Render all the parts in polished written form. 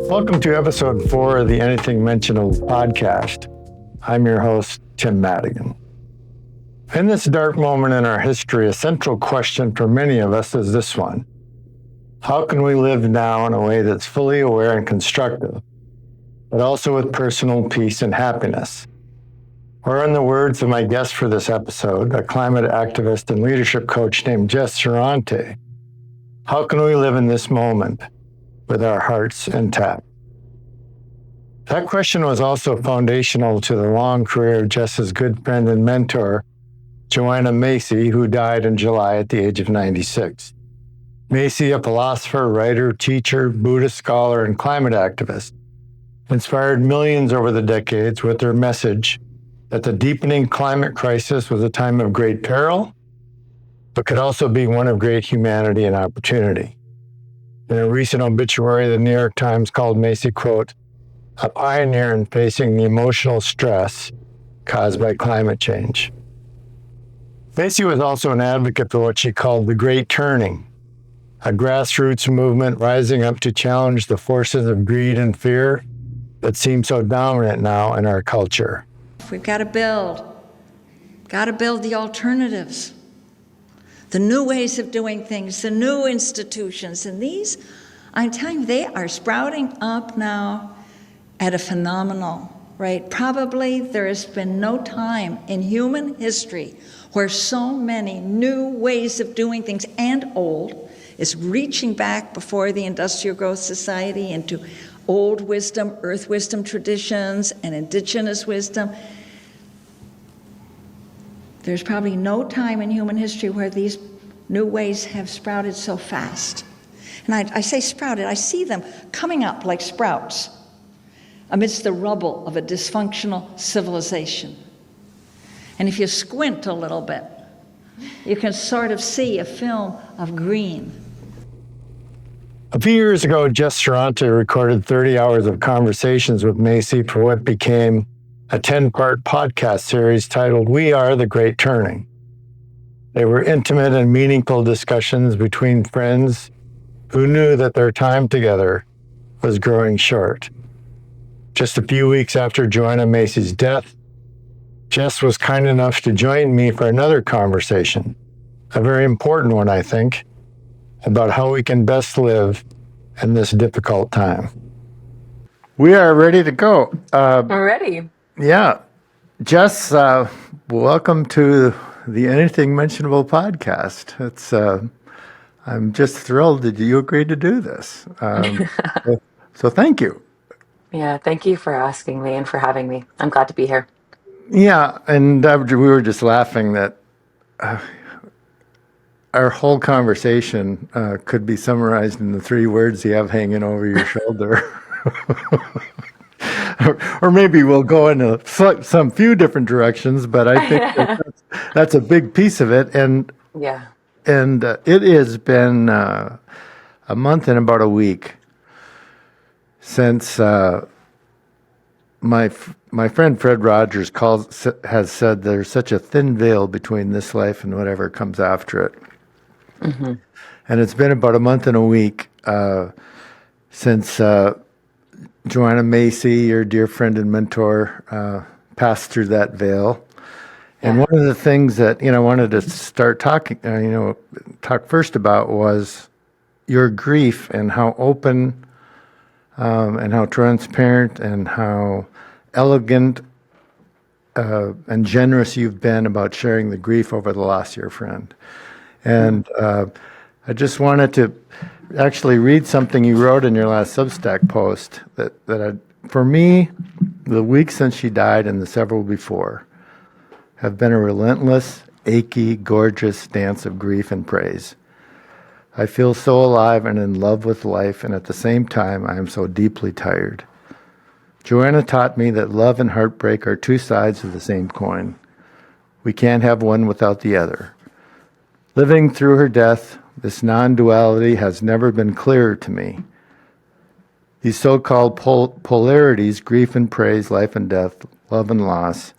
Welcome to episode 4 of the Anything Mentionable podcast. I'm your host, Tim Madigan. In this dark moment in our history, a central question for many of us is this one. How can we live now in a way that's fully aware and constructive, but also with personal peace and happiness? Or in the words of my guest for this episode, a climate activist and leadership coach named Jess Serrante, how can we live in this moment with our hearts intact? That question was also foundational to the long career of Jess's good friend and mentor, Joanna Macy, who died in July at the age of 96. Macy, a philosopher, writer, teacher, Buddhist scholar, and climate activist, inspired millions over the decades with her message that the deepening climate crisis was a time of great peril, but could also be one of great humanity and opportunity. In a recent obituary, the New York Times called Macy, quote, a pioneer in facing the emotional stress caused by climate change. Macy was also an advocate for what she called the Great Turning, a grassroots movement rising up to challenge the forces of greed and fear that seem so dominant now in our culture. We've got to build the alternatives, the new ways of doing things, the new institutions. And these, I'm telling you, they are sprouting up now at a phenomenal rate. Probably there has been no time in human history where so many new ways of doing things and old is reaching back before the industrial growth society into old wisdom, earth wisdom traditions, and indigenous wisdom. There's probably no time in human history where these new ways have sprouted so fast. And I say sprouted, I see them coming up like sprouts amidst the rubble of a dysfunctional civilization. And if you squint a little bit, you can sort of see a film of green. A few years ago, Jess Serrante recorded 30 hours of conversations with Macy for what became a 10-part podcast series titled We Are the Great Turning. They were intimate and meaningful discussions between friends who knew that their time together was growing short. Just a few weeks after Joanna Macy's death, Jess was kind enough to join me for another conversation, a very important one, I think, about how we can best live in this difficult time. We are ready to go. We're ready. Yeah. Jess, welcome to the Anything Mentionable podcast. I'm just thrilled that you agreed to do this. So thank you. Yeah, thank you for asking me and for having me. I'm glad to be here. Yeah, and we were just laughing that our whole conversation could be summarized in the 3 words you have hanging over your shoulder. or maybe we'll go in some few different directions, but I think that's a big piece of it. And yeah, it has been a month and about a week since my friend Fred Rogers has said there's such a thin veil between this life and whatever comes after it. Mm-hmm. And it's been about a month and a week since Joanna Macy, your dear friend and mentor, passed through that veil. Yeah. And one of the things that I wanted to start talk first about was your grief and how open and how transparent and how elegant and generous you've been about sharing the grief over the loss of your friend. And I just wanted to actually read something you wrote in your last Substack post for me, the week since she died and the several before have been a relentless, achy, gorgeous dance of grief and praise. I feel so alive and in love with life, and at the same time, I am so deeply tired. Joanna taught me that love and heartbreak are 2 sides of the same coin. We can't have one without the other. Living through her death, this non-duality has never been clearer to me. These so-called polarities, grief and praise, life and death, love and loss,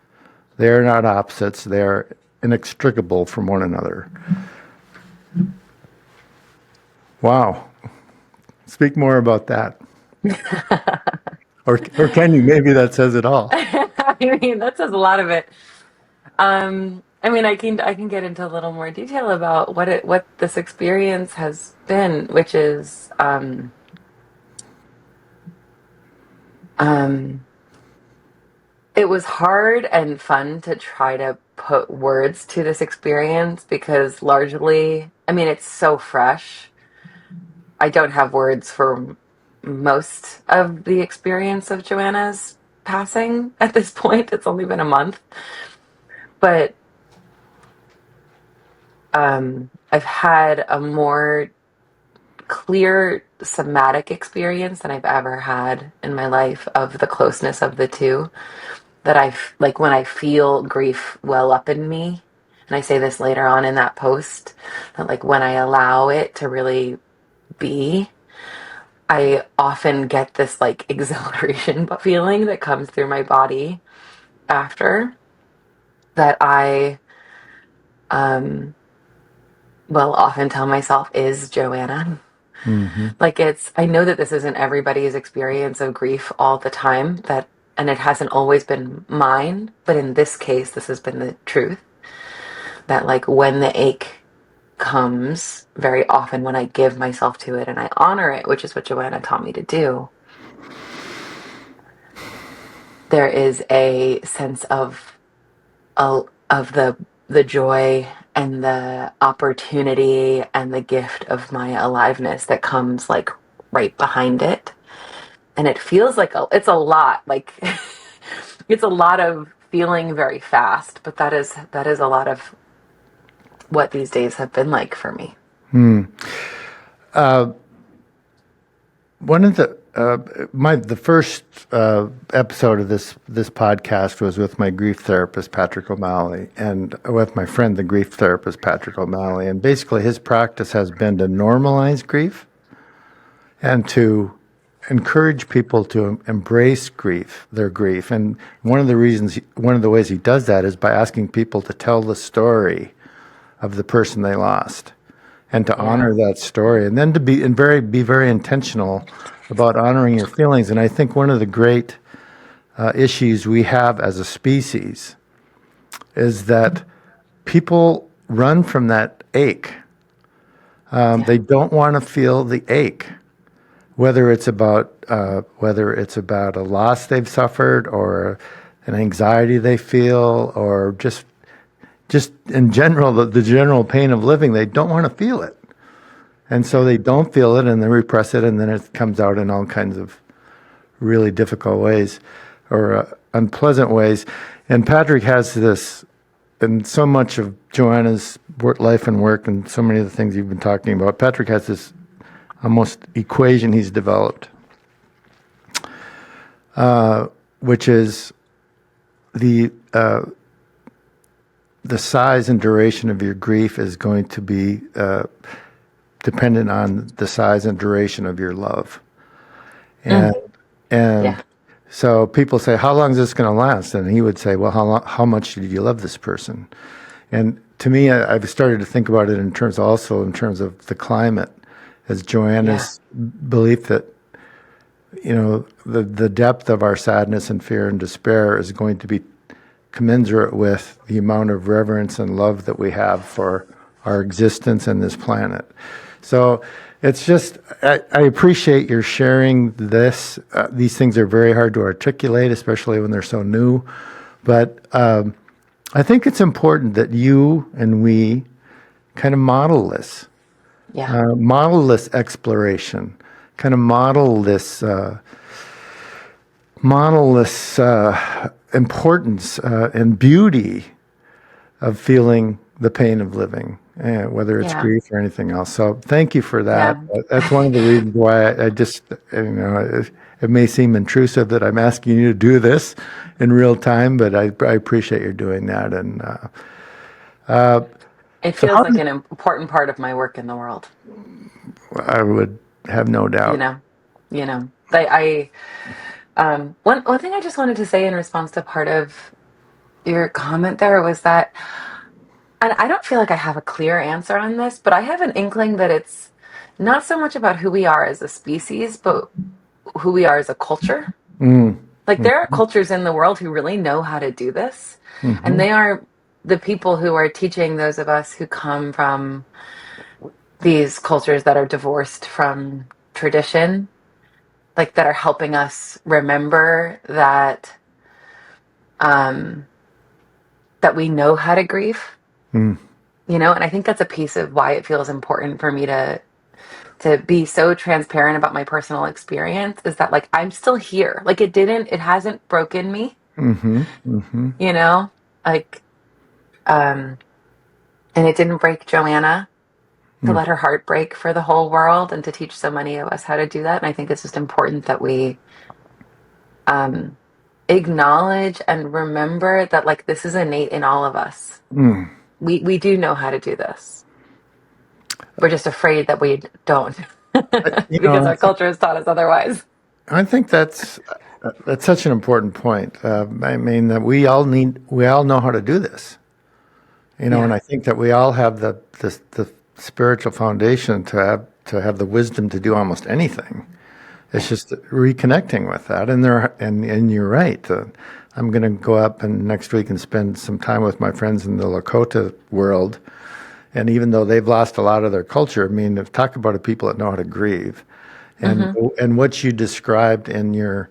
they are not opposites, they are inextricable from one another. Wow. Speak more about that. Or can you? Maybe that says it all. I mean, that says a lot of it. I mean, I can get into a little more detail about what this experience has been, which is um, it was hard and fun to try to put words to this experience because largely, I mean, it's so fresh. I don't have words for most of the experience of Joanna's passing at this point. It's only been a month, but I've had a more clear somatic experience than I've ever had in my life of the closeness of the two. That like when I feel grief well up in me, and I say this later on in that post, that like when I allow it to really be, I often get this like exhilaration feeling that comes through my body after that I will often tell myself is Joanna. Hmm. Like I know that this isn't everybody's experience of grief all the time, and it hasn't always been mine, but in this case, this has been the truth. That like when the ache comes, very often when I give myself to it and I honor it, which is what Joanna taught me to do, there is a sense of the joy and the opportunity and the gift of my aliveness that comes like right behind it. And it feels like it's a lot, like it's a lot of feeling very fast, but that is a lot of what these days have been like for me. One of the first episode of this podcast was with my grief therapist Patrick O'Malley, and with my friend the grief therapist Patrick O'Malley, and basically his practice has been to normalize grief and to encourage people to embrace their grief. And one of the ways he does that is by asking people to tell the story of the person they lost, and to honor that story, and then to be very intentional about honoring your feelings. And I think one of the great issues we have as a species is that people run from that ache. They don't want to feel the ache, whether it's about a loss they've suffered, or an anxiety they feel, or just in general, the general pain of living. They don't want to feel it. And so they don't feel it, and they repress it, and then it comes out in all kinds of really difficult ways, or unpleasant ways. And Patrick has this, and so much of Joanna's life and work, and so many of the things you've been talking about, Patrick has this almost equation he's developed, which is the size and duration of your grief is going to be dependent on the size and duration of your love. And Yeah. so people say, how long is this going to last? And he would say, well, how much did you love this person? And to me, I've started to think about it in terms of the climate, as Joanna's belief that, the depth of our sadness and fear and despair is going to be commensurate with the amount of reverence and love that we have for our existence and this planet. So it's just, I appreciate your sharing this. These things are very hard to articulate, especially when they're so new. But I think it's important that you and we kind of model this, model this exploration, kind of model this importance and beauty of feling the pain of living, whether it's grief or anything else. So thank you for that. That's one of the reasons why I just, it may seem intrusive that I'm asking you to do this in real time, but I appreciate you doing that. And It feels like an important part of my work in the world. I would have no doubt. One thing I just wanted to say in response to part of your comment there was that, and I don't feel like I have a clear answer on this, but I have an inkling that it's not so much about who we are as a species, but who we are as a culture. Mm. Like there are cultures in the world who really know how to do this, and Mm-hmm. they are the people who are teaching those of us who come from these cultures that are divorced from tradition, like that are helping us remember that um, that we know how to grieve, Mm. you know. And I think that's a piece of why it feels important for me to be so transparent about my personal experience, is that like I'm still here. Like it hasn't broken me, Mm-hmm. Mm-hmm. you know, like um, and it didn't break Joanna to Mm. let her heart break for the whole world and to teach so many of us how to do that. And I think it's just important that we um, acknowledge and remember that like this is innate in all of us. Mm. We do know how to do this. We're just afraid that we don't You because know, our culture has taught us otherwise. I think that's such an important point. I mean that we all know how to do this. You know, and Yeah. I think that we all have the spiritual foundation to have the wisdom to do almost anything. It's just reconnecting with that, and you're right. I'm going to go up and next week and spend some time with my friends in the Lakota world. And even though they've lost a lot of their culture, I mean, talk about a people that know how to grieve, and Mm-hmm. and what you described in your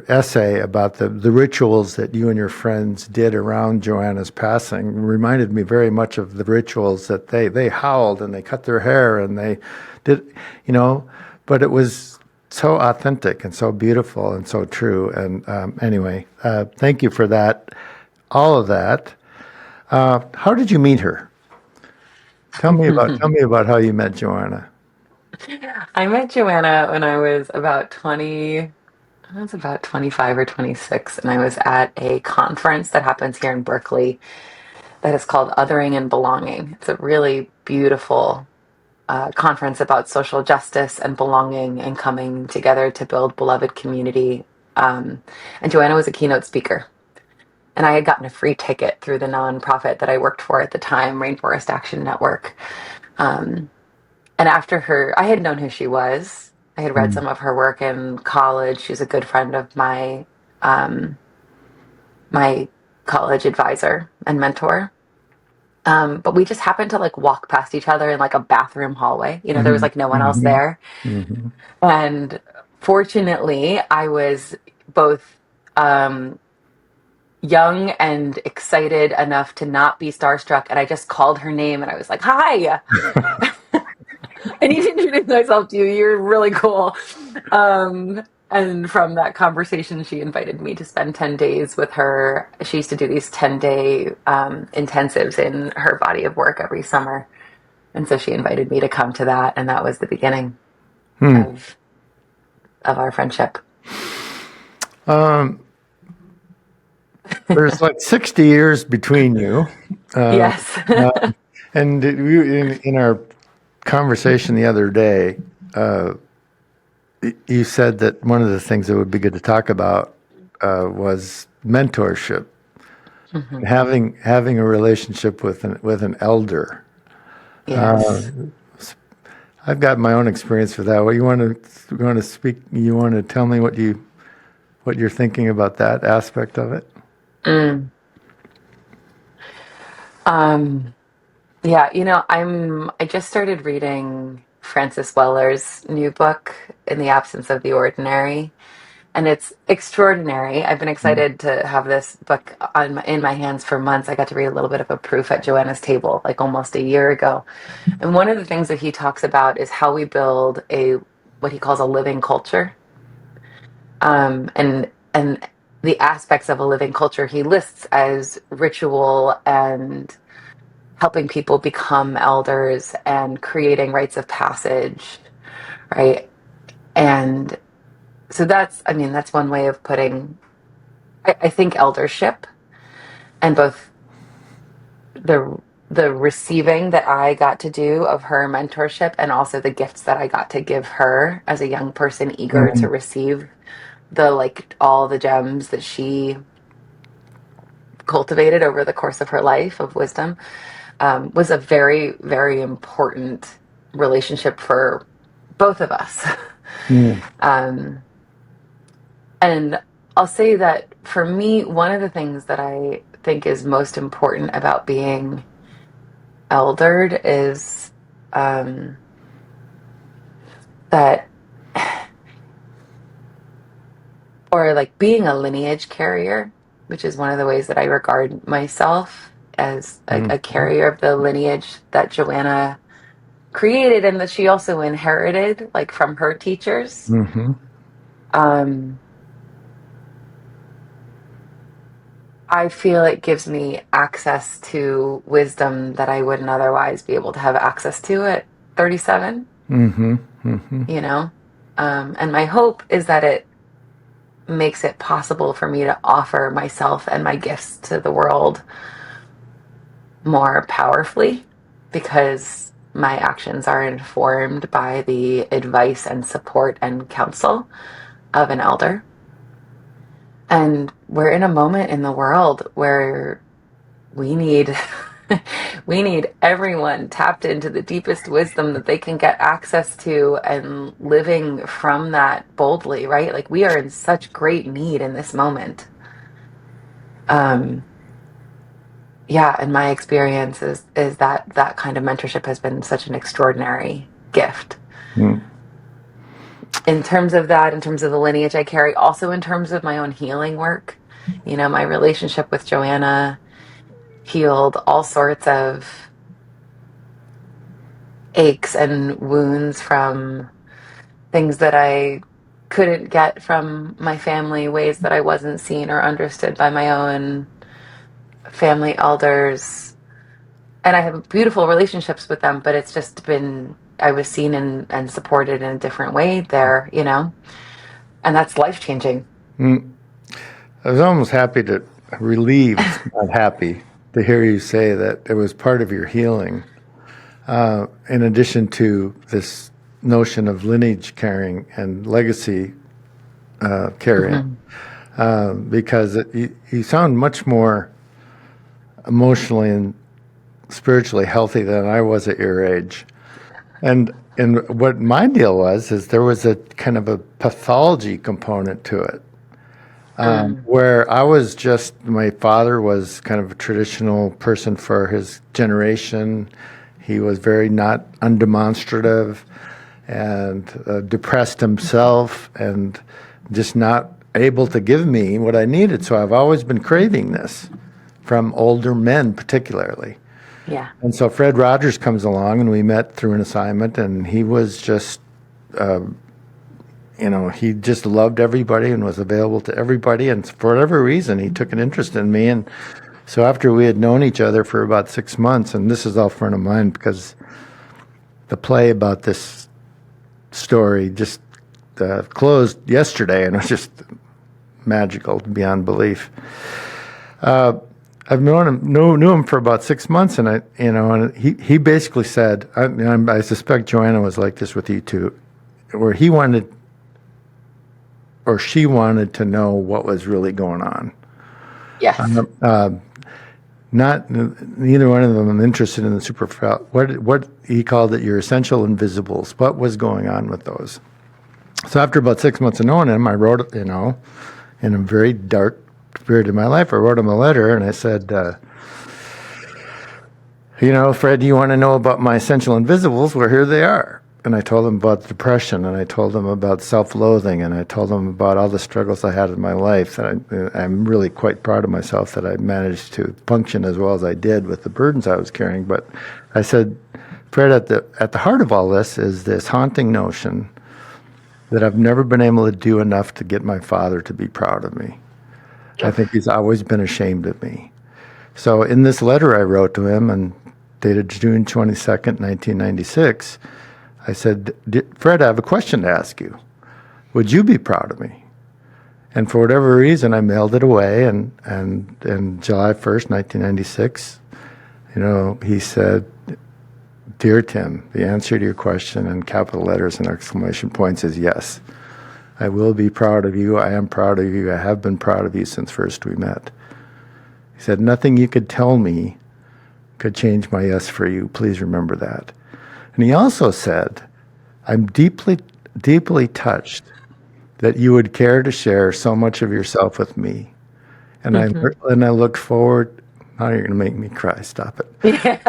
essay about the rituals that you and your friends did around Joanna's passing reminded me very much of the rituals that they howled and they cut their hair and they did, you know, but it was so authentic and so beautiful and so true. And anyway, thank you for that, all of that. How did you meet her? Tell me about how you met Joanna. I met Joanna when I was about 20. I was about 25 or 26, and I was at a conference that happens here in Berkeley that is called Othering and Belonging. It's a really beautiful conference about social justice and belonging and coming together to build beloved community. And Joanna was a keynote speaker. And I had gotten a free ticket through the nonprofit that I worked for at the time, Rainforest Action Network. Um, and after her, I had known who she was. I had read Mm. some of her work in college. She was a good friend of um, my college advisor and mentor. But we just happened to like walk past each other in like a bathroom hallway. You know, there was Mhm. like no one else Mhm. there. Mhm. And fortunately, I was both um, young and excited enough to not be starstruck. And I just called her name and I was like, hi, I need to introduce myself to you. You're really cool. And from that conversation, she invited me to spend 10 days with her. She used to do these 10-day intensives in her body of work every summer. And so she invited me to come to that. And that was the beginning Hmm. of, of our friendship. Um, there's like 60 years between you. Uh, Yes. and in our conversation the other day, uh, you said that one of the things that would be good to talk about was mentorship, Hmm. having a relationship with an elder. Yes. I've got my own experience with that. What you want to speak? You want to tell me what you're thinking about that aspect of it? Mm. Um, yeah, you know, I just started reading Francis Weller's new book, In the Absence of the Ordinary, and it's extraordinary. I've been excited to have this book in my hands for months. I got to read a little bit of a proof at Joanna's table like almost a year ago. And one of the things that he talks about is how we build a what he calls a living culture. And the aspects of a living culture he lists as ritual and helping people become elders and creating rites of passage, right? And so I mean, that's one way of putting, I think, eldership and both the the receiving that I got to do of her mentorship and also the gifts that I got to give her as a young person eager to receive the like all the gems that she cultivated over the course of her life of wisdom was a very, very important relationship for both of us. Mm. And I'll say that for me, one of the things that I think is most important about being eldered is that, or like being a lineage carrier, which is one of the ways that I regard myself as a Mhm. carrier of the lineage that Joanna created and that she also inherited, like from her teachers. Mhm. Um, I feel it gives me access to wisdom that I wouldn't otherwise be able to have access to at 37, Mhm. Mhm. you know? And my hope is that it makes it possible for me to offer myself and my gifts to the world more powerfully because my actions are informed by the advice and support and counsel of an elder. And we're in a moment in the world where we need we need everyone tapped into the deepest wisdom that they can get access to and living from that boldly, right? Like we are in such great need in this moment. Um yeah, and my experience is that that kind of mentorship has been such an extraordinary gift. Mm. In terms of that, in terms of the lineage I carry, also in terms of my own healing work, you know, my relationship with Joanna healed all sorts of aches and wounds from things that I couldn't get from my family, ways that I wasn't seen or understood by my own family elders. And I have beautiful relationships with them, but it's just been, I was seen and supported in a different way there, you know? And that's life changing. Mm. I was almost happy to relieved, not happy, to hear you say that it was part of your healing. In addition to this notion of lineage carrying and legacy carrying, Hmm. because you sound much more emotionally and spiritually healthy than I was at your age. And what my deal was is there was a kind of a pathology component to it, Mm. where I was just my father was kind of a traditional person for his generation. He was very not undemonstrative and depressed himself and just not able to give me what I needed. So I've always been craving this from older men, particularly. Yeah. And so Fred Rogers comes along, and we met through an assignment, and he was just, he just loved everybody and was available to everybody. And for whatever reason, he took an interest in me. And so after we had known each other for about 6 months, and this is all front of mind because the play about this story just closed yesterday, and it was just magical beyond belief. I've knew him for about 6 months, and and he basically said, I suspect Joanna was like this with you too, where he wanted or she wanted to know what was really going on. Yes. Not neither one of them interested in the superficial. What he called it, your essential invisibles. What was going on with those? So after about 6 months of knowing him, I wrote, in a very dark period of my life, I wrote him a letter and I said, Fred, do you want to know about my essential invisibles? Well, here they are. And I told him about depression, and I told him about self-loathing, and I told him about all the struggles I had in my life. That I'm really quite proud of myself that I managed to function as well as I did with the burdens I was carrying. But I said, Fred, at the heart of all this is this haunting notion that I've never been able to do enough to get my father to be proud of me. I think he's always been ashamed of me. So in this letter I wrote to him, and dated June 22nd, 1996, I said, Fred, I have a question to ask you. Would you be proud of me? And for whatever reason, I mailed it away. And July 1st, 1996, he said, Dear Tim, the answer to your question in capital letters and exclamation points is yes. I will be proud of you. I am proud of you. I have been proud of you since first we met. He said, nothing you could tell me could change my yes for you. Please remember that. And he also said, I'm deeply deeply touched that you would care to share so much of yourself with me. And I look forward. Now you're going to make me cry. Stop it. Yeah.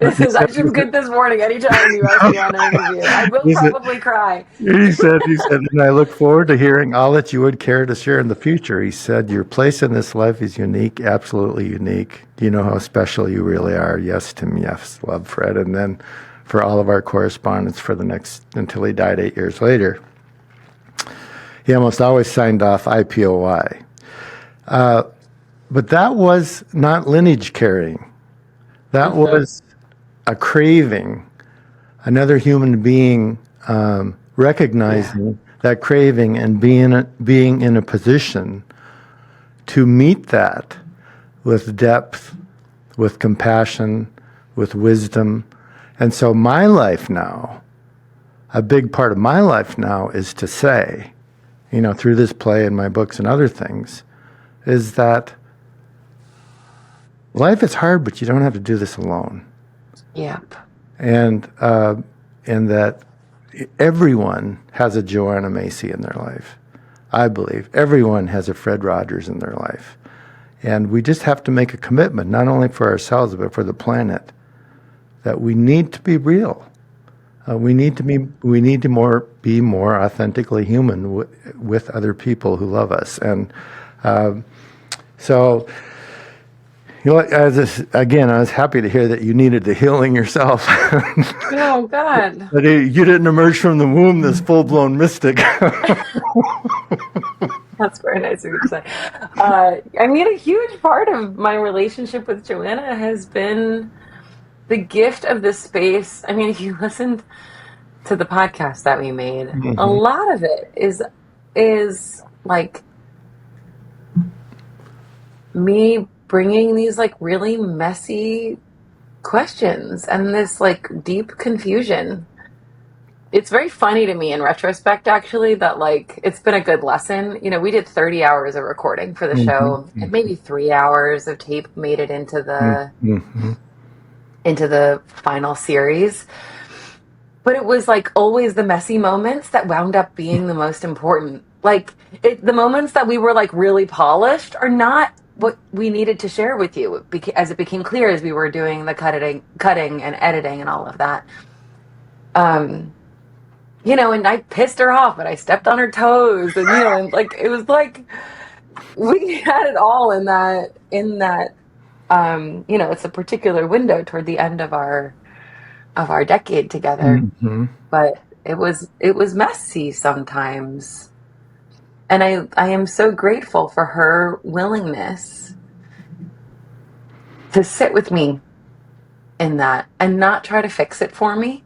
I just get this morning anytime you ask me on an interview. I will He said, probably cry. and I look forward to hearing all that you would care to share in the future. He said, your place in this life is unique, absolutely unique. Do you know how special you really are? Yes, Tim, yes, love, Fred. And then for all of our correspondence for the next, until he died 8 years later, he almost always signed off IPOY. But that was not lineage carrying. That was a craving, another human being recognizing that craving and being in a position to meet that with depth, with compassion, with wisdom. And so my life now, a big part of my life now is to say, through this play and my books and other things, is that life is hard, but you don't have to do this alone. Yep. And that everyone has a Joanna Macy in their life. I believe everyone has a Fred Rogers in their life. And we just have to make a commitment, not only for ourselves, but for the planet, that we need to be real. We need to be more authentically human with other people who love us. And so, again, I was happy to hear that you needed the healing yourself. Oh, God. But you didn't emerge from the womb this full-blown mystic. That's very nice of you to say. A huge part of my relationship with Joanna has been the gift of this space. If you listened to the podcast that we made, a lot of it is like me bringing these like really messy questions and this like deep confusion. It's very funny to me in retrospect, actually, that like it's been a good lesson. We did 30 hours of recording for the show, and maybe 3 hours of tape made it into the final series. But it was like always the messy moments that wound up being the most important. Like the moments that we were like really polished are not what we needed to share with you, as it became clear as we were doing the cutting and editing and all of that. And I pissed her off, and I stepped on her toes, and and like it was like we had it all in that. It's a particular window toward the end of our decade together, but it was messy sometimes. And I am so grateful for her willingness to sit with me in that and not try to fix it for me.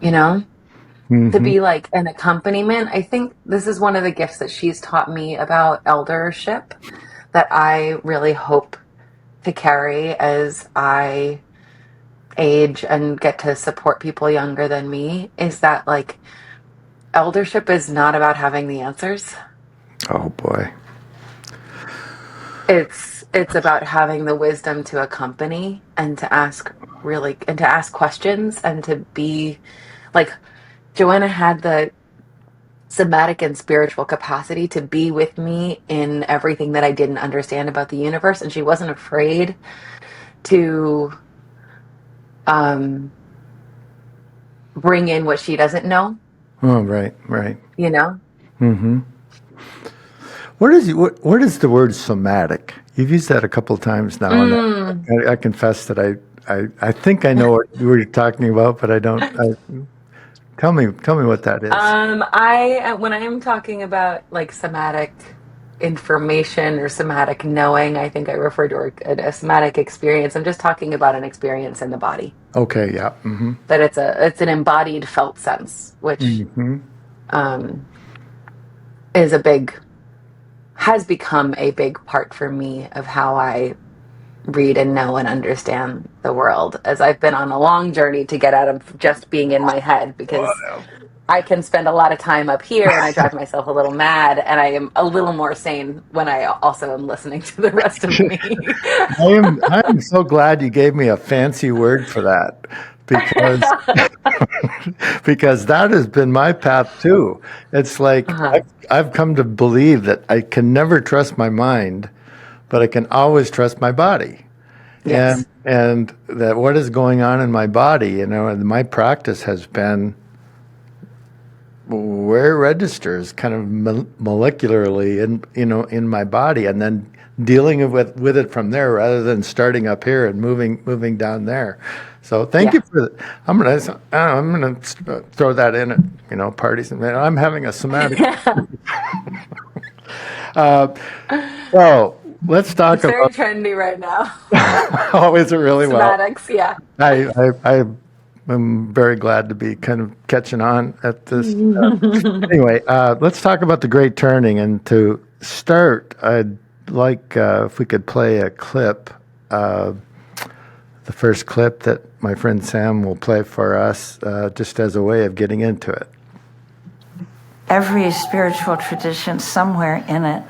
To be like an accompaniment. I think this is one of the gifts that she's taught me about eldership that I really hope to carry as I age and get to support people younger than me, is that like eldership is not about having the answers. Oh boy. It's about having the wisdom to accompany and to ask questions and to be like Joanna had the somatic and spiritual capacity to be with me in everything that I didn't understand about the universe, and she wasn't afraid to bring in what she doesn't know. Oh, right. Mm-hmm. Where does the word somatic? You've used that a couple of times now, and I confess that I think I know what you were talking about, but I don't. Tell me what that is. When I am talking about like somatic information or somatic knowing, I think I refer to a somatic experience. I'm just talking about an experience in the body. Okay, yeah. That it's an embodied felt sense, which has become a big part for me of how I read and know and understand the world, as I've been on a long journey to get out of just being in my head, because I can spend a lot of time up here and I drive myself a little mad, and I am a little more sane when I also am listening to the rest of me. I am so glad you gave me a fancy word for that, because because that has been my path too. It's like Uh-huh. I've come to believe that I can never trust my mind, but I can always trust my body. Yes. And that what is going on in my body, and my practice has been where it registers kind of molecularly in my body, and then dealing with it from there rather than starting up here and moving down there. So thank Yeah. you for that. I'm gonna throw that in at parties, and I'm having a somatic. So let's talk It's very about. trendy right now. Oh, is it really? Well, Somatics, yeah. I am very glad to be kind of catching on at this. Anyway, let's talk about the Great Turning. And to start, I'd like if we could play a clip, the first clip that my friend Sam will play for us, just as a way of getting into it. Every spiritual tradition, somewhere in it,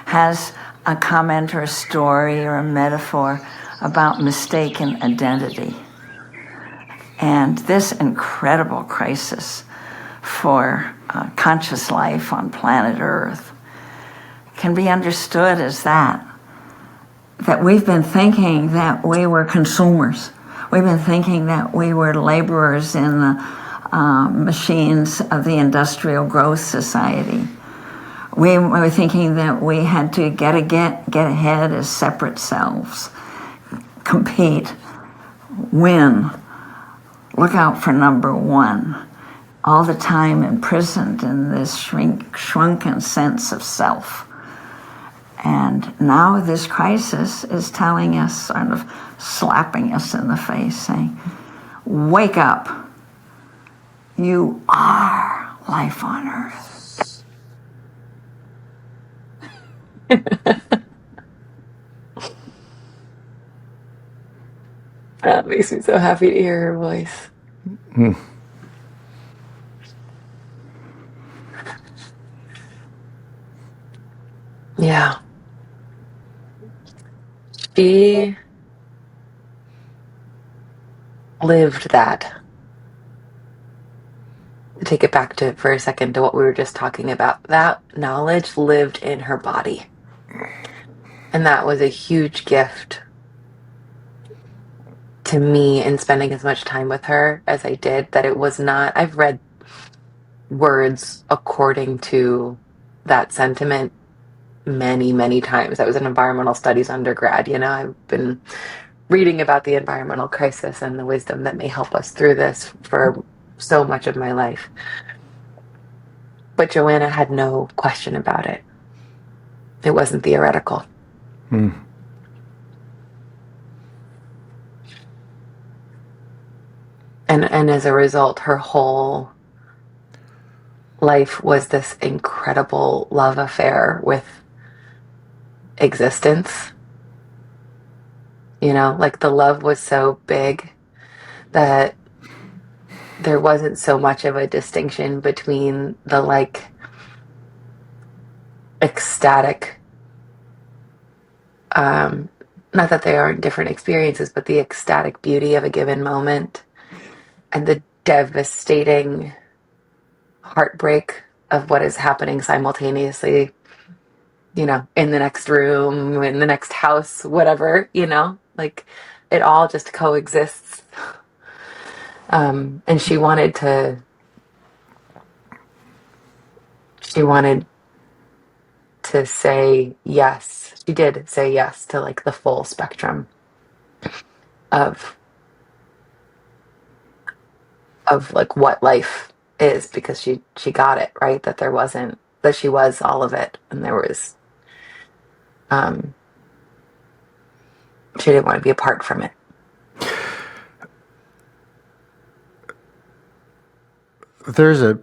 has a comment or a story or a metaphor about mistaken identity. And this incredible crisis for conscious life on planet Earth can be understood as that we've been thinking that we were consumers. We've been thinking that we were laborers in the machines of the industrial growth society. We were thinking that we had to get ahead as separate selves, compete, win, look out for number one, all the time imprisoned in this shrunken sense of self. And now this crisis is telling us, sort of slapping us in the face, saying, wake up. You are life on Earth. That makes me so happy to hear her voice. Yeah. She lived that. To take it back to for a second to what we were just talking about, that knowledge lived in her body. And that was a huge gift to me in spending as much time with her as I did, that it was not, I've read words according to that sentiment many, many times. I was an environmental studies undergrad. I've been reading about the environmental crisis and the wisdom that may help us through this for so much of my life. But Joanna had no question about it. It wasn't theoretical. And as a result, her whole life was this incredible love affair with existence. Like the love was so big that there wasn't so much of a distinction between the ecstatic, not that they aren't different experiences, but the ecstatic beauty of a given moment and the devastating heartbreak of what is happening simultaneously, in the next room, in the next house, whatever, like it all just coexists. And she wanted to say yes. She did say yes to like the full spectrum of like what life is, because she got it right, that she was all of it, and there was she didn't want to be apart from it. There's a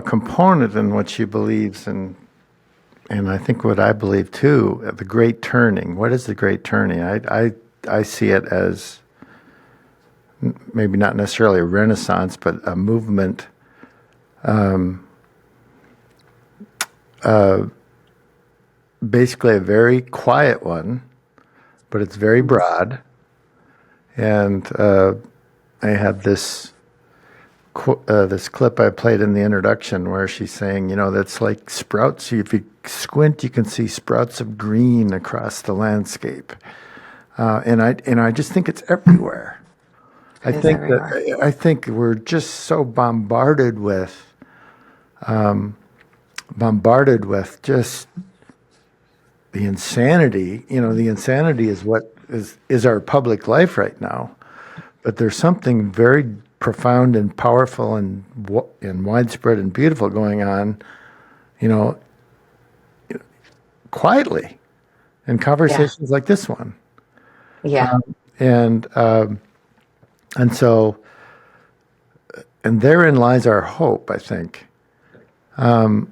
component in what she believes, and I think what I believe too, the Great Turning. What is the Great Turning? I see it as maybe not necessarily a renaissance, but a movement, basically a very quiet one, but it's very broad. And I had this clip I played in the introduction where she's saying, that's like sprouts. If you squint, you can see sprouts of green across the landscape, and I just think it's everywhere. It is everywhere. I think we're just so bombarded with just the insanity. The insanity is what is our public life right now. But there's something very profound and powerful and widespread and beautiful going on, you know, quietly in Yeah. conversations like this one. Yeah. And and so and therein lies our hope, I think, that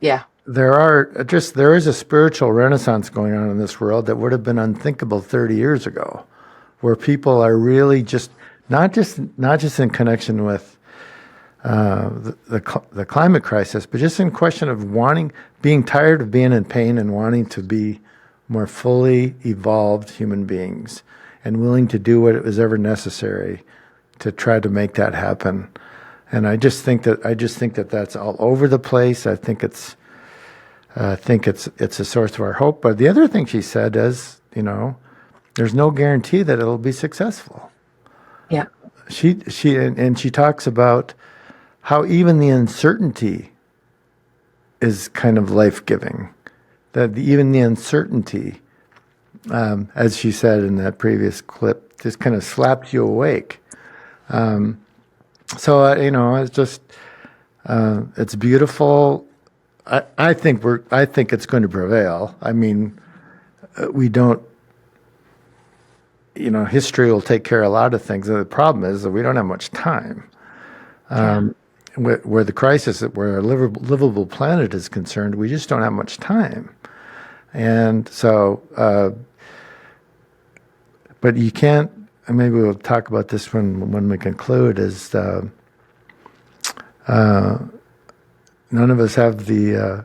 Yeah. there is a spiritual renaissance going on in this world that would have been unthinkable 30 years ago, where people are really just not just in connection with the climate crisis, but just in question of being tired of being in pain and wanting to be more fully evolved human beings and willing to do what was ever necessary to try to make that happen. And I just think that that's all over the place. I think it's a source of our hope. But the other thing she said is, there's no guarantee that it'll be successful. Yeah. She talks about how even the uncertainty is kind of life-giving. That even the uncertainty, as she said in that previous clip, just kind of slaps you awake. It's just it's beautiful. I think it's going to prevail. I mean, we don't. History will take care of a lot of things. The problem is that we don't have much time. Yeah. Where the crisis, where a livable planet is concerned, we just don't have much time. And so, but you can't. And maybe we'll talk about this when we conclude. Is none of us have the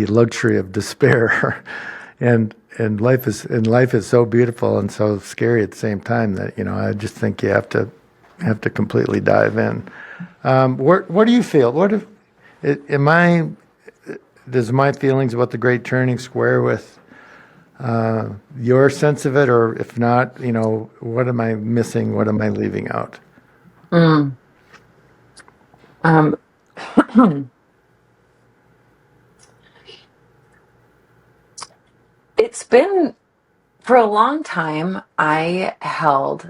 luxury of despair, and life is so beautiful and so scary at the same time that I just think you have to completely dive in. What do you feel? Does my feelings about the Great Turning square with your sense of it, or if not, what am I missing? What am I leaving out? Mm. Um, it's been for a long time. It's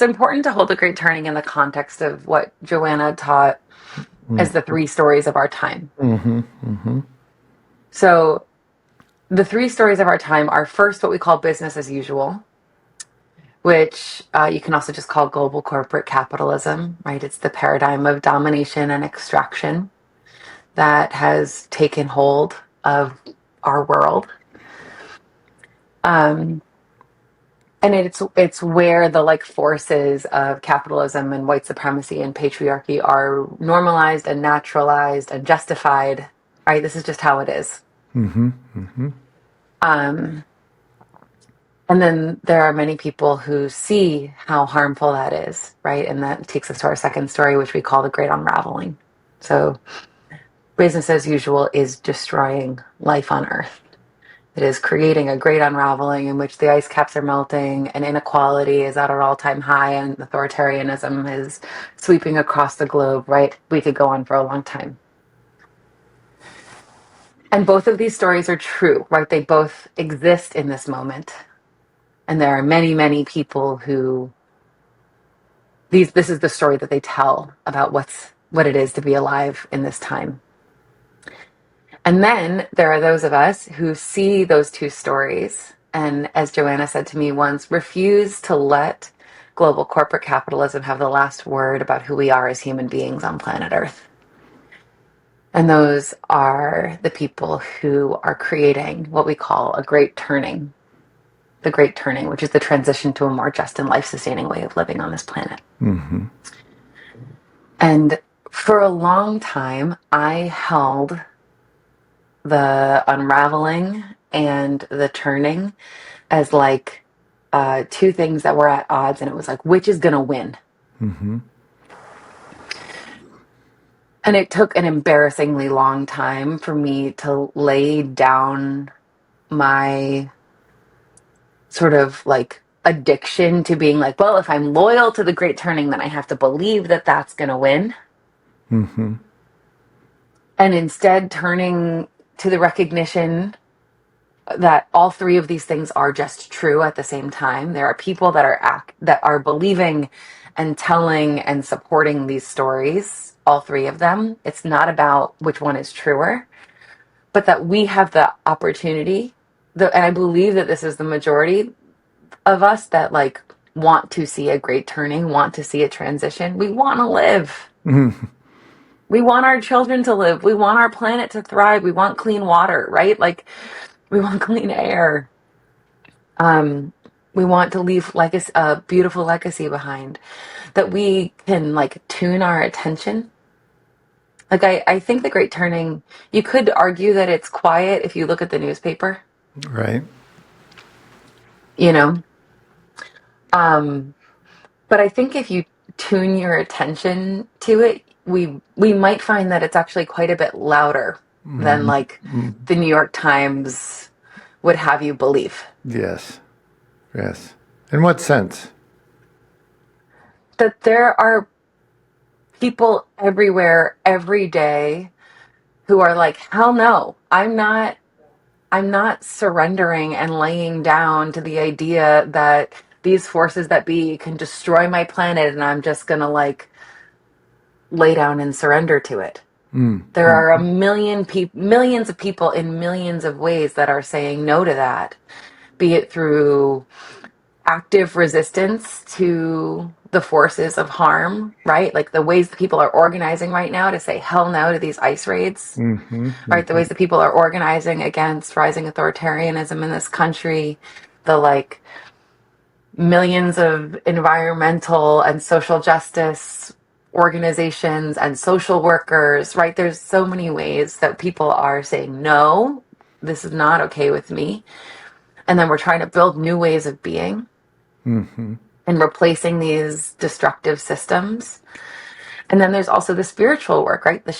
important to hold the Great Turning in the context of what Joanna taught as the three stories of our time. Mm-hmm. Mm-hmm. So the three stories of our time are first what we call business as usual, which you can also just call global corporate capitalism, right? It's the paradigm of domination and extraction that has taken hold of our world. And it's where the forces of capitalism and white supremacy and patriarchy are normalized and naturalized and justified, right? This is just how it is. Mm-hmm. Mm-hmm. Um, And then there are many people who see how harmful that is, right? And that takes us to our second story, which we call the Great Unraveling. So business as usual is destroying life on Earth. It is creating a great unraveling in which the ice caps are melting and inequality is at an all-time high and authoritarianism is sweeping across the globe, right? We could go on for a long time. And both of these stories are true, right? They both exist in this moment. And there are many, many people who this is the story that they tell about what it is to be alive in this time. And then there are those of us who see those two stories and, as Joanna said to me once, refuse to let global corporate capitalism have the last word about who we are as human beings on planet Earth. And those are the people who are creating what we call a great turning. The Great Turning, which is the transition to a more just and life-sustaining way of living on this planet. Mm-hmm. And for a long time, I held the unraveling and the turning as two things that were at odds, and it was like, which is going to win? And it took an embarrassingly long time for me to lay down my sort of like addiction to being like, well, if I'm loyal to the Great Turning, then I have to believe that that's going to win. And instead turning to the recognition that all three of these things are just true at the same time. There are people that are believing and telling and supporting these stories, all three of them. It's not about which one is truer, but that we have the opportunity, and I believe that this is the majority of us that like want to see a great turning, want to see a transition. We want to live. We want our children to live. We want our planet to thrive. We want clean water, right? Like, we want clean air. We want to leave a beautiful legacy behind, that we can like tune our attention. Like, I think the Great Turning, you could argue that it's quiet if you look at the newspaper, Right. you know? But I think if you tune your attention to it, we might find that it's actually quite a bit louder than like the New York Times would have you believe. Yes. Yes. In what sense? That there are people everywhere every day who are like, hell no, I'm not surrendering and laying down to the idea that these forces that be can destroy my planet, and I'm just gonna like lay down and surrender to it. There are millions of people in millions of ways that are saying no to that, be it through active resistance to the forces of harm, right? Like the ways that people are organizing right now to say hell no to these ice raids, right? The ways that people are organizing against rising authoritarianism in this country, the like millions of environmental and social justice organizations and social workers, right? There's so many ways that people are saying, no, this is not okay with me. And then we're trying to build new ways of being and replacing these destructive systems. And then there's also the spiritual work, right? The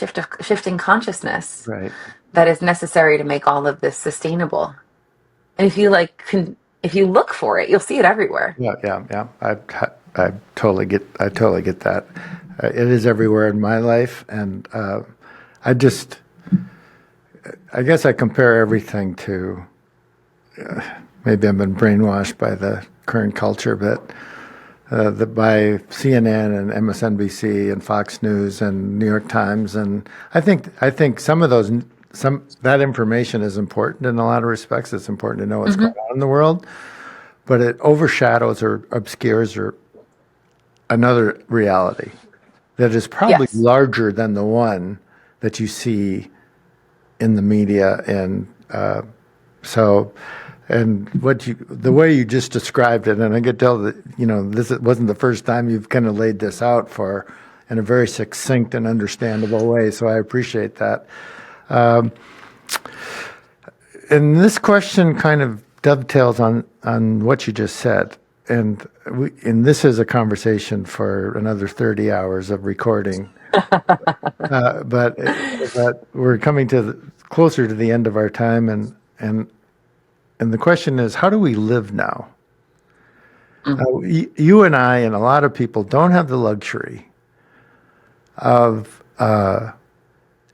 shifting consciousness Right. that is necessary to make all of this sustainable. And if you if you look for it, you'll see it everywhere. Yeah. Yeah. Yeah. I totally get that. It is everywhere in my life, and I just, I guess I compare everything to. Maybe I've been brainwashed by the current culture, but by CNN and MSNBC and Fox News and New York Times, and I think some of that information is important in a lot of respects. It's important to know what's going on in the world, but it overshadows or obscures or another reality that is probably Yes. larger than the one that you see in the media. And so, and the way you just described it, and I could tell that, this wasn't the first time you've kind of laid this out in a very succinct and understandable way. So I appreciate that. And this question kind of dovetails on what you just said. And this is a conversation for another 30 hours of recording. But we're coming closer to the end of our time, and the question is, how do we live now? You and I and a lot of people don't have the luxury of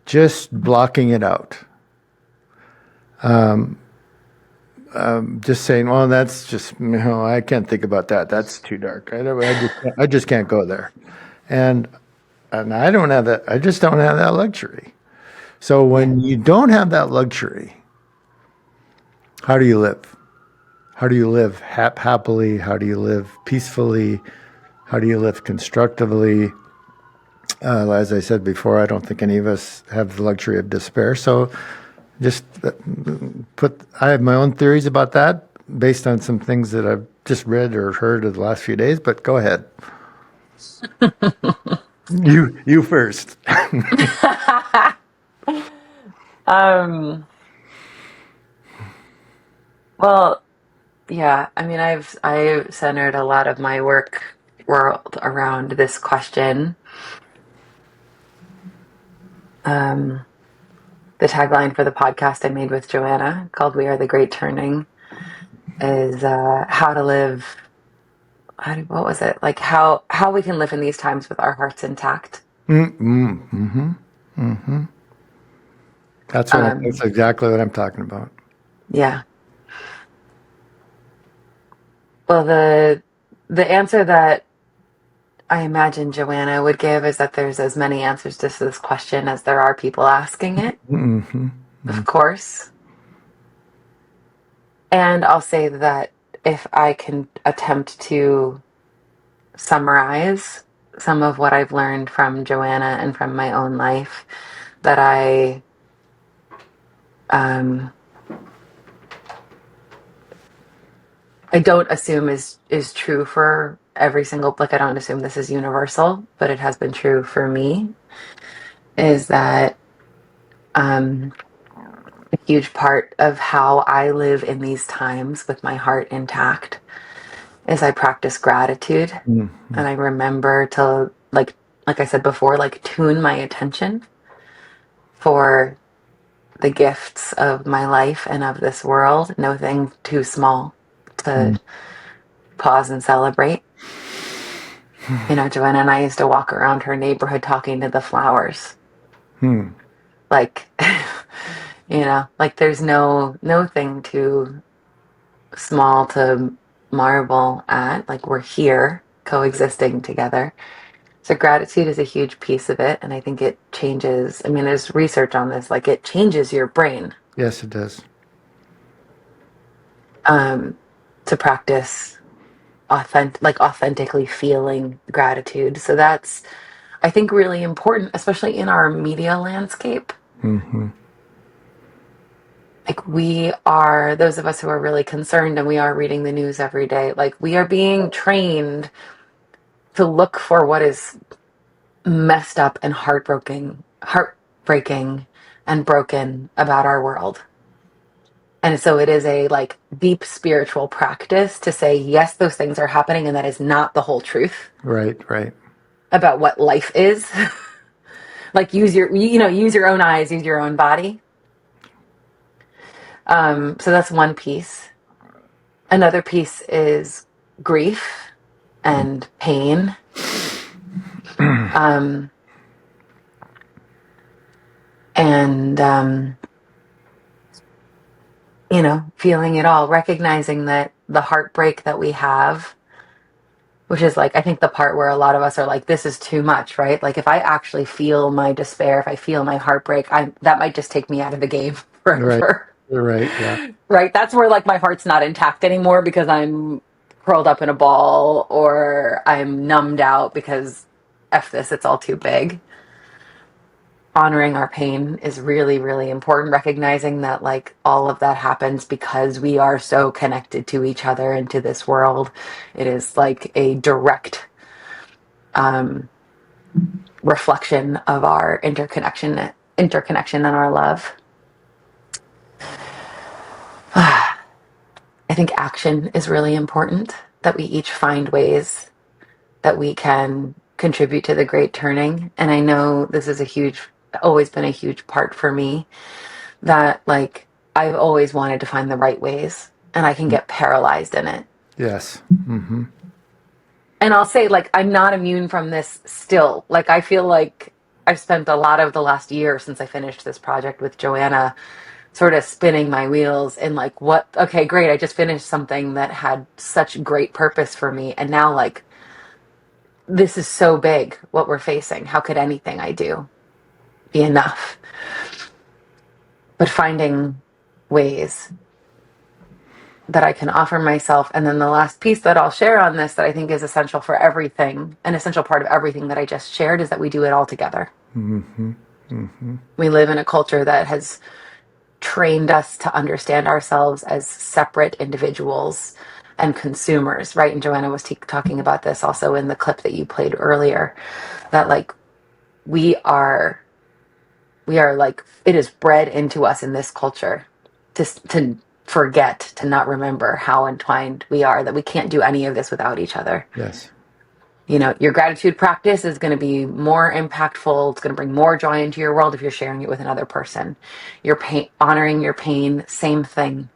just blocking it out. Just saying, well, that's just, I can't think about that. That's too dark. I just can't go there. And I don't have that. I just don't have that luxury. So when you don't have that luxury, how do you live? How do you live happily? How do you live peacefully? How do you live constructively? As I said before, I don't think any of us have the luxury of despair. So just I have my own theories about that based on some things that I've just read or heard in the last few days, but go ahead. You first. Well, Yeah, I mean, I've centered a lot of my world around this question. The tagline for the podcast I made with Joanna, called "We Are the Great Turning," is how to live. What was it like? How we can live in these times with our hearts intact. That's exactly what I'm talking about. Yeah. Well, the answer that I imagine Joanna would give is that there's as many answers to this question as there are people asking it, of course. And I'll say that if I can attempt to summarize some of what I've learned from Joanna and from my own life, that I don't assume is true for every single, like I don't assume this is universal, but it has been true for me, is that a huge part of how I live in these times with my heart intact is I practice gratitude, and I remember to, like I said before, like tune my attention for the gifts of my life and of this world. Nothing too small to pause and celebrate. You know, Joanna and I used to walk around her neighborhood talking to the flowers. Like, like there's no thing too small to marvel at. Like, we're here coexisting together. So gratitude is a huge piece of it, and I think it changes. I mean, there's research on this, like it changes your brain Yes, it does. to practice authentically feeling gratitude. So that's, I think, really important, especially in our media landscape. Like, we are, those of us who are really concerned and we are reading the news every day, like we are being trained to look for what is messed up and heartbreaking and broken about our world. And so it is a like deep spiritual practice to say, yes, those things are happening, and that is not the whole truth Right, right. about what life is. Like, use your own eyes, use your own body. So that's one piece. Another piece is grief and pain. And feeling it all, recognizing that the heartbreak that we have, which is like, I think the part where a lot of us are like, this is too much, right? Like, if I actually feel my despair, if I feel my heartbreak, that might just take me out of the game Right. forever. Right, yeah. Right? That's where like my heart's not intact anymore because I'm curled up in a ball, or I'm numbed out because F this, it's all too big. Honoring our pain is really, really important. Recognizing that like all of that happens because we are so connected to each other and to this world. It is like a direct reflection of our interconnection and our love. I think action is really important, that we each find ways that we can contribute to the great turning. And I know this is always been a huge part for me, that like I've always wanted to find the right ways, and I can get paralyzed in it. Yes. And I'll say, like, I'm not immune from this still. Like, I feel like I've spent a lot of the last year since I finished this project with Joanna sort of spinning my wheels and like, okay, great, I just finished something that had such great purpose for me, and now like this is so big what we're facing. How could anything I do be enough? But finding ways that I can offer myself. And then the last piece that I'll share on this, that I think is essential for everything, an essential part of everything that I just shared, is that we do it all together. We live in a culture that has trained us to understand ourselves as separate individuals and consumers, right? And Joanna was talking about this also in the clip that you played earlier, that like we are like, it is bred into us in this culture to forget, to not remember how entwined we are, that we can't do any of this without each other. Yes. You know, your gratitude practice is going to be more impactful. It's going to bring more joy into your world if you're sharing it with another person. Your pain, honoring your pain, same thing.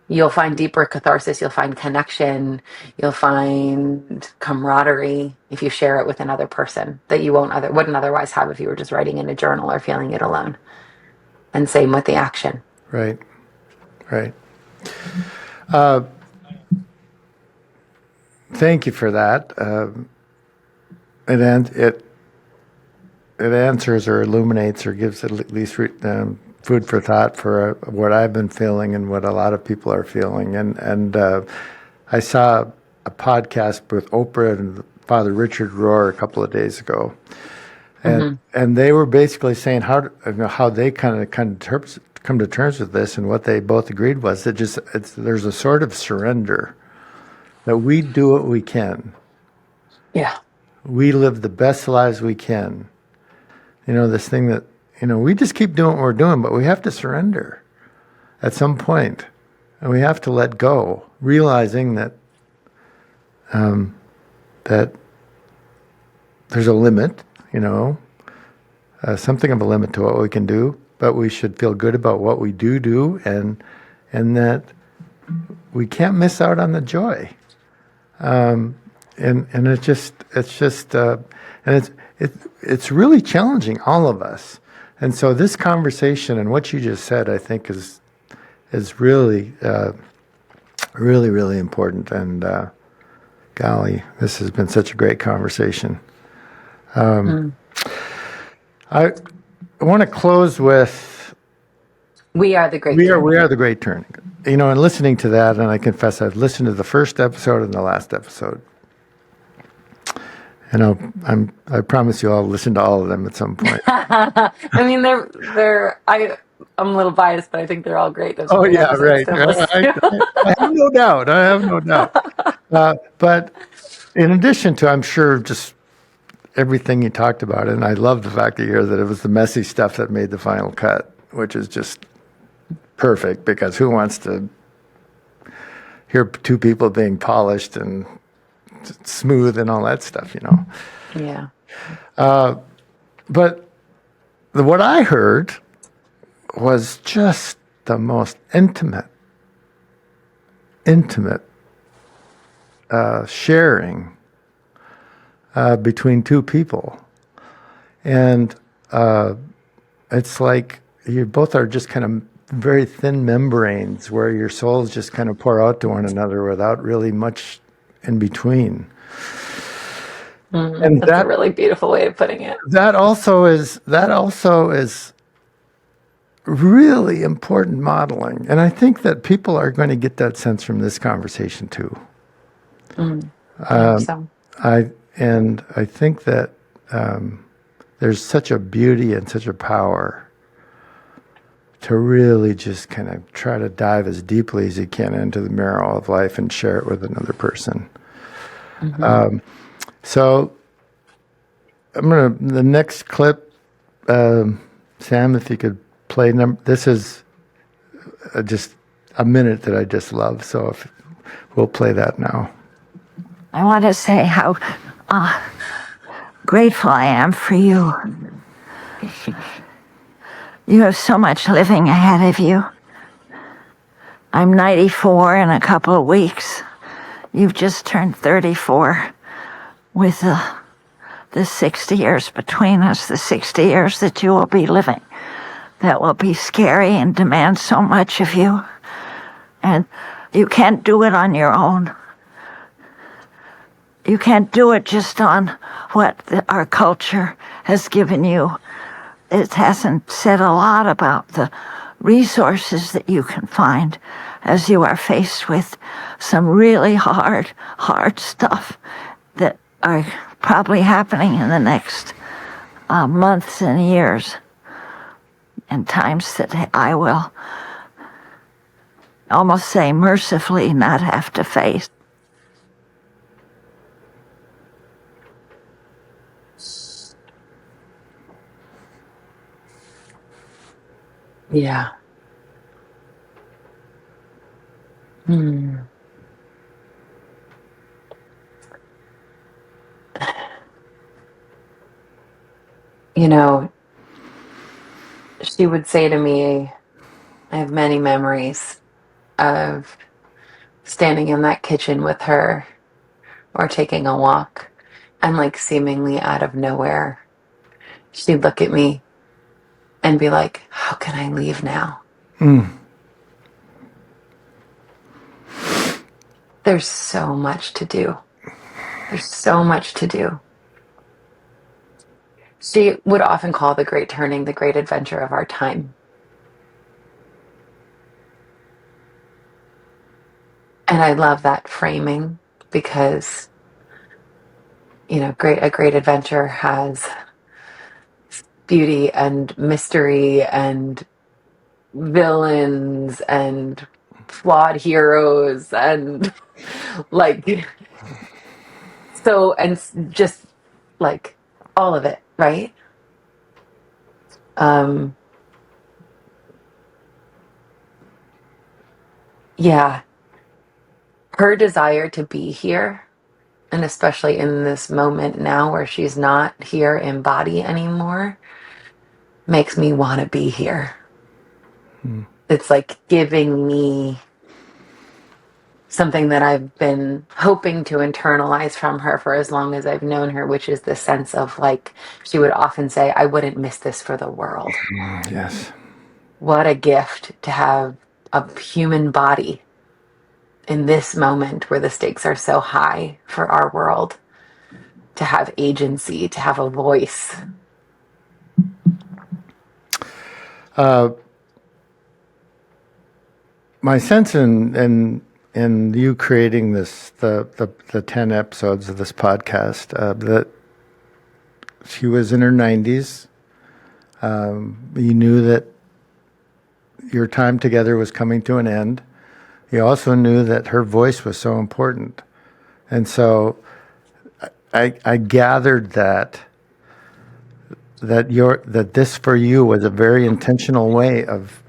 You'll find deeper catharsis. You'll find connection. You'll find camaraderie if you share it with another person that you wouldn't otherwise have if you were just writing in a journal or feeling it alone. And same with the action. Right. Right. Thank you for that. It answers or illuminates or gives at least food for thought for what I've been feeling and what a lot of people are feeling. And I saw a podcast with Oprah and Father Richard Rohr a couple of days ago, and they were basically saying how they kind of come to terms with this, and what they both agreed was that there's a sort of surrender, that we do what we can. Yeah. We live the best lives we can. You know, this thing that, we just keep doing what we're doing, but we have to surrender at some point. And we have to let go, realizing that that there's a limit, something of a limit to what we can do, but we should feel good about what we do, and that we can't miss out on the joy. And it's really challenging all of us. And so this conversation and what you just said, I think is really, really, really important. And golly, this has been such a great conversation. I want to close with We are the great we turning. are the great turning. And listening to that, and I confess I've listened to the first episode and the last episode. And I promise you I'll listen to all of them at some point. I mean, I'm a little biased, but I think they're all great. Those Oh are great yeah, episodes right. to listen to. I have no doubt. I have no doubt. But in addition to, I'm sure, just everything you talked about, and I love the fact that it was the messy stuff that made the final cut, which is just perfect, because who wants to hear two people being polished and smooth and all that stuff, Yeah. But what I heard was just the most intimate sharing between two people. And it's like you both are just kind of very thin membranes where your souls just kind of pour out to one another without really much in between. And That's a really beautiful way of putting it. that also is really important modeling. And I think that people are going to get that sense from this conversation too. So I think that there's such a beauty and such a power to really just kind of try to dive as deeply as you can into the marrow of life and share it with another person. So the next clip, Sam, if you could play this is just a minute that I just love. So if we'll play that now. I want to say how grateful I am for you. You have so much living ahead of you. I'm 94 in a couple of weeks. You've just turned 34 with the 60 years between us, the 60 years that you will be living. That will be scary and demand so much of you. And you can't do it on your own. You can't do it just on what our culture has given you. It hasn't said a lot about the resources that you can find as you are faced with some really hard stuff that are probably happening in the next months and years, and times that I will almost say mercifully not have to face. yeah. You know, she would say to me, I have many memories of standing in that kitchen with her or taking a walk, and like seemingly out of nowhere, she'd look at me and be like, how can I leave now? There's so much to do. There's so much to do. She would often call the great turning the great adventure of our time. And I love that framing because, you know, a great adventure has beauty and mystery and villains and flawed heroes and like so, and just like all of it, right? Yeah, her desire to be here, and especially in this moment now where she's not here in body anymore, makes me want to be here. It's like giving me something that I've been hoping to internalize from her for as long as I've known her, which is this sense of like, she would often say, I wouldn't miss this for the world. Yes. What a gift to have a human body in this moment where the stakes are so high for our world, to have agency, to have a voice. My sense in you creating the 10 episodes of this podcast, that she was in her 90s. You knew that your time together was coming to an end. You also knew that her voice was so important. And so I gathered that this for you was a very intentional way of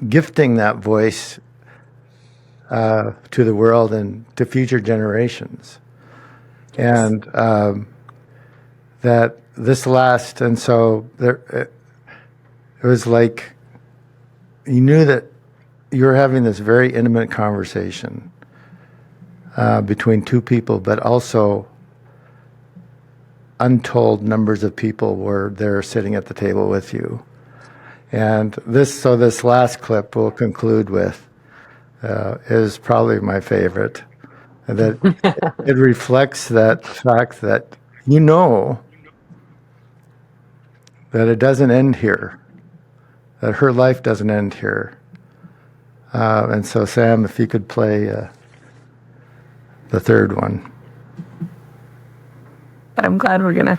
gifting that voice to the world and to future generations. And that this last, and so there, it was like you knew that you were having this very intimate conversation between two people, but also untold numbers of people were there sitting at the table with you. And this last clip we'll conclude with is probably my favorite. That it reflects that fact that you know that it doesn't end here, that her life doesn't end here. And so, Sam, if you could play the third one. But I'm glad we're gonna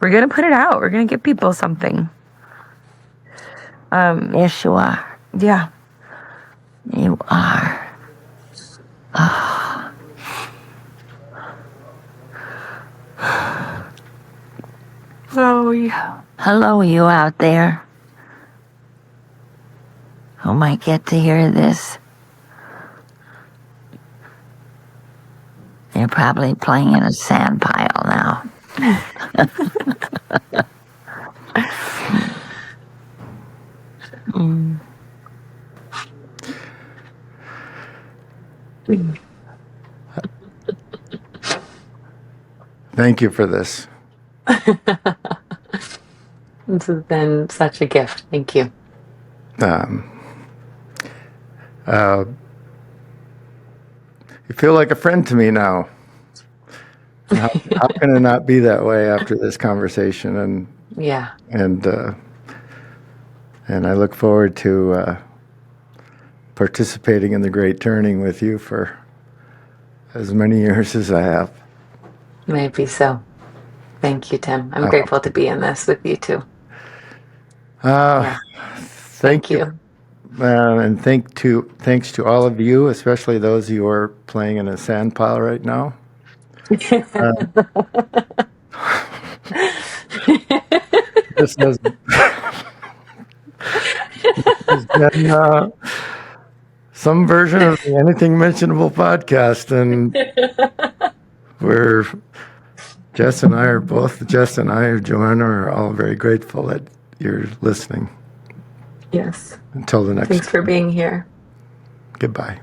put it out. We're gonna give people something. Yes, you are. Yeah. You are. Oh, yeah. Hello, you out there who might get to hear this. You're probably playing in a sand pile now. Thank you for this. This has been such a gift. Thank you. You feel like a friend to me now. How can it not be that way after this conversation? And Yeah. and I look forward to participating in the Great Turning with you for as many years as I have. Maybe so. Thank you, Tim. I'm grateful to be in this with you too. Thank you. And thanks to all of you, especially those who are playing in a sand pile right now. This has been some version of the Anything Mentionable podcast, and we're Jess and I, Joanna, are all very grateful that you're listening. Yes. Until the next Thanks for being here. Goodbye.